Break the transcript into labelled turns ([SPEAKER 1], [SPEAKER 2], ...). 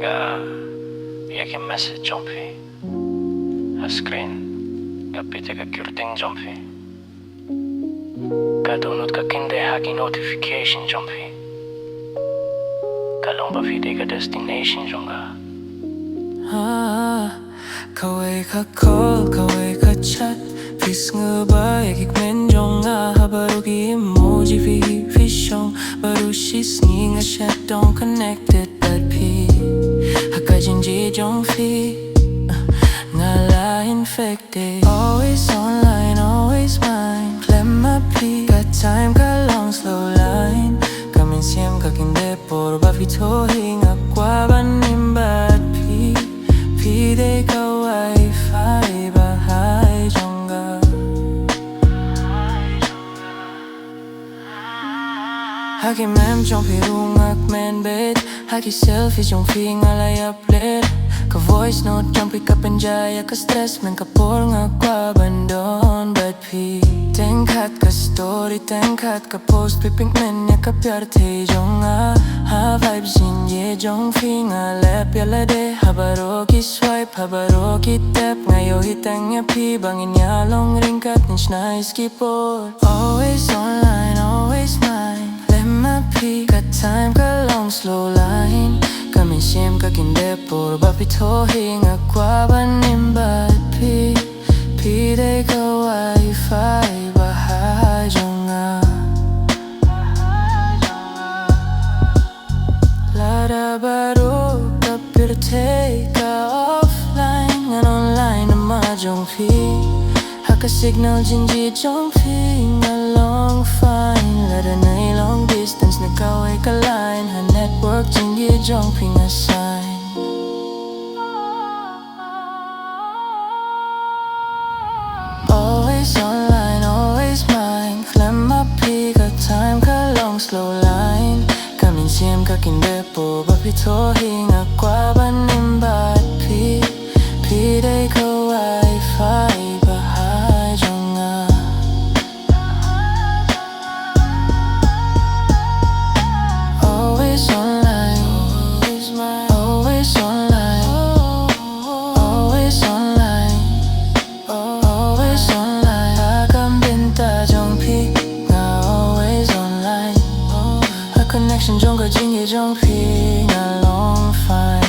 [SPEAKER 1] ka yakin message jompi a screen kapite ka kurting jompi ka download ka kinde haki notification jompi ka lomba fide ka destination jonga
[SPEAKER 2] kawai ka call kawai ka chat Fis ba jingkmen jonga habarugi emoji fi shong baru she's nga chat don't connected but p haka jingieid jong fi ngala infected always online always mine klem my p got time ka long slow line ka mynsiem ka kinde por ba fi tohi nga kwa banim but p de ka wifi ba hai jonga haki mem jong fi rungak men bed haki selfies jong fi ngalay uplet ka voice note jong pick up and jaya ka stress men ka por nga kwa bandon but p tengkat ka story tengkat ka post pynkynmen ya ka pyar the jonga ha vibes jingieid jong fi ngalap yala de habaro ki swipe habaro ki tap ngayo hitang ya p bangin ya long ringkat niche nice keyboard always online always mine my p got time ka long slow line ka mynsiem ka kinde por ba pitohi nga kwa banim but p de ka wifi ba hai jonga lara baru ka pirte ka offline ngan online ma jong fi haka signal jingieid jong fi nga long fine lara nai long distance na kawai ka line ha network jingieid jong fi nga sign always online always mine klem my p got time ka long slow line ka mynsiem ka kinde po ba pitohi nga kwa banim but p de ka wifi ba hai jonga always online always mine always online always online always online akam bynta jong pi nga always online a connection jong ka jingieid jong pi nga long fine